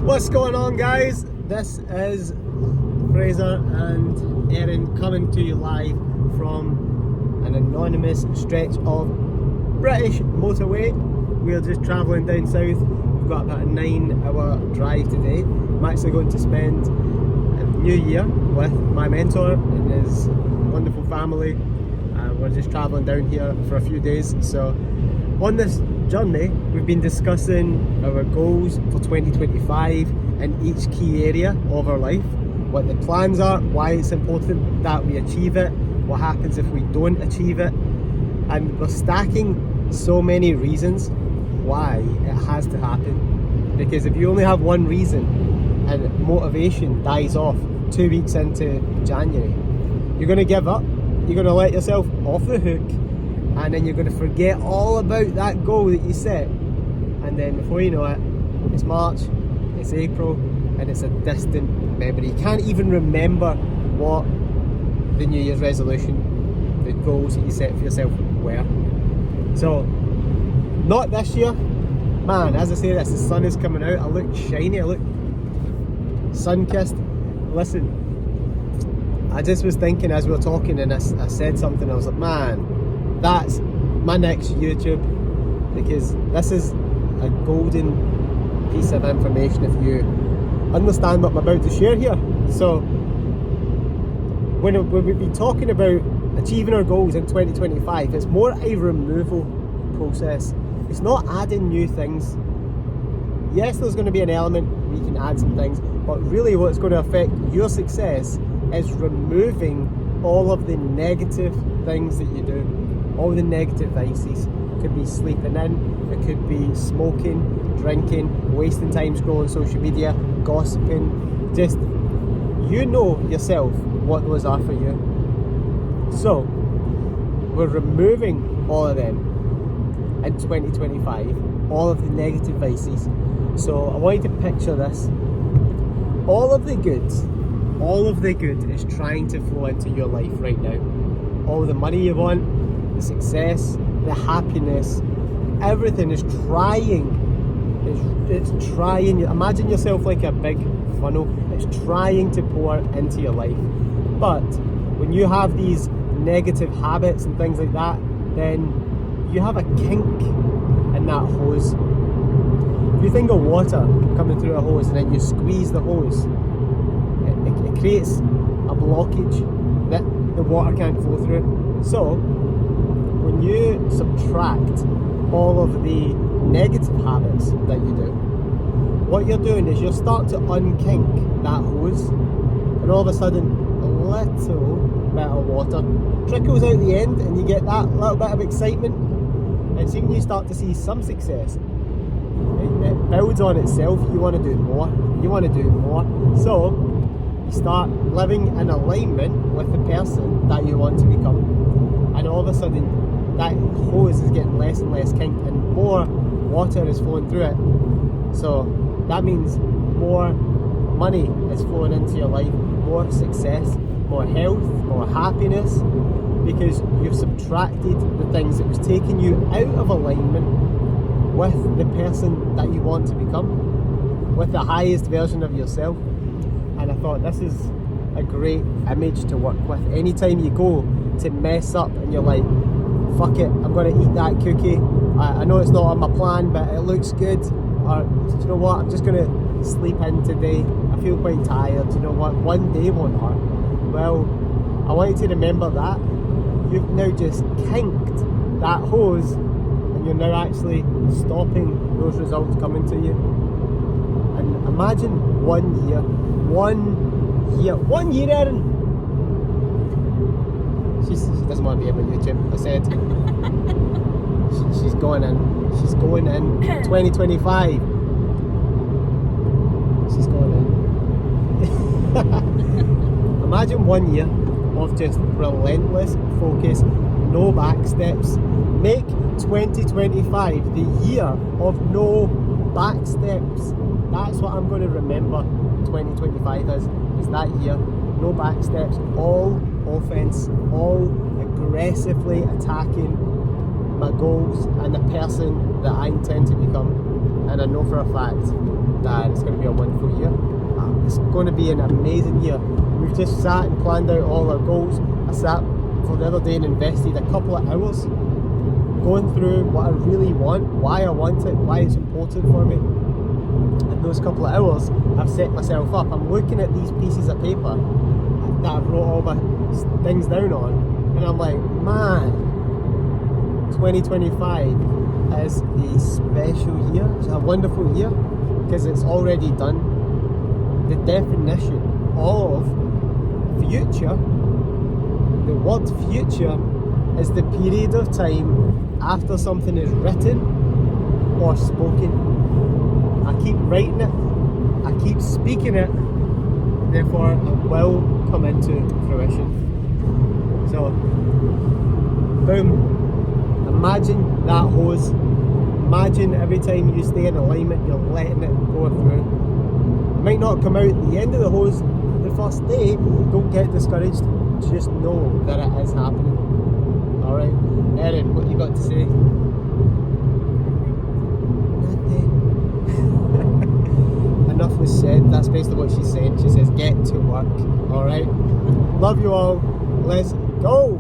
What's going on, guys? This is Fraser and Erin coming to you live from an anonymous stretch of British motorway. We're just travelling down south. We've got about a 9-hour drive today. I'm actually going to spend a new year with my mentor and his wonderful family. We're just travelling down here for a few days. So on this journey, we've been discussing our goals for 2025 in each key area of our life, what the plans are, why it's important that we achieve it, what happens if we don't achieve it, and we're stacking so many reasons why it has to happen. Because if you only have one reason and motivation dies off 2 weeks into January, you're going to give up, you're going to let yourself off the hook, and then you're going to forget all about that goal that you set, and then before you know it, it's March, it's April, and it's a distant memory. You can't even remember what the New Year's resolution, the goals that you set for yourself were. So, not this year. Man, as I say this, the sun is coming out, I look shiny, I look sun-kissed. Listen, I just was thinking as we were talking, and I said something, I was like, man, that's my next YouTube, because this is a golden piece of information if you understand what I'm about to share here. So when we've been talking about achieving our goals in 2025, it's more a removal process. It's not adding new things. Yes, there's going to be an element where you can add some things, but really what's going to affect your success is removing all of the negative things that you do, all the negative vices. It could be sleeping in, it could be smoking, drinking, wasting time scrolling social media, gossiping. Just, you know yourself what those are for you. So we're removing all of them in 2025, all of the negative vices. So I want you to picture this. All of the good is trying to flow into your life right now. All the money you want, the success, the happiness, everything is trying. It's trying. Imagine yourself like a big funnel. It's trying to pour into your life. But when you have these negative habits and things like that, then you have a kink in that hose. If you think of water coming through a hose and then you squeeze the hose, it creates a blockage that the water can't flow through. So when you subtract all of the negative habits that you do, what you're doing is you're starting to unkink that hose, and all of a sudden a little bit of water trickles out the end, and you get that little bit of excitement. And see, when you start to see some success, it builds on itself. You want to do more, you want to do more. So you start living in alignment with the person that you want to become, and all of a sudden that hose is getting less and less kinked, and more water is flowing through it. So that means more money is flowing into your life, more success, more health, more happiness, because you've subtracted the things that was taking you out of alignment with the person that you want to become, with the highest version of yourself. And I thought this is a great image to work with. Anytime you go to mess up and you're like, fuck it, I'm going to eat that cookie, I know it's not on my plan but it looks good, or you know what, I'm just going to sleep in today, I feel quite tired, you know what, one day won't hurt. Well, I want you to remember that you've now just kinked that hose, and you're now actually stopping those results coming to you. And imagine 1 year, Erin. She doesn't want to be on YouTube. I said she's going in 2025. She's going in. Imagine 1 year of just relentless focus, no backsteps. Make 2025 the year of no backsteps. That's what I'm going to remember 2025 is that year. No backsteps, all offense, all aggressively attacking my goals and the person that I intend to become. And I know for a fact that it's going to be a wonderful year. It's going to be an amazing year. We've just sat and planned out all our goals. I sat for the other day and invested a couple of hours going through what I really want, why I want it, why it's important for me. In those couple of hours, I've set myself up. I'm looking at these pieces of paper that I've wrote all my things down on, and I'm like, man, 2025 is a special year. It's a wonderful year because it's already done. The definition of future, the word future, is the period of time after something is written or spoken. I keep writing it, I keep speaking it, therefore it will come into fruition. So, boom, imagine that hose. Imagine every time you stay in alignment, you're letting it go through. It might not come out at the end of the hose the first day. Don't get discouraged, just know that it is happening. Alright, Erin, what you got to say? Enough was said. That's basically what she's saying. She says, get to work. Alright, love you all. Let's go.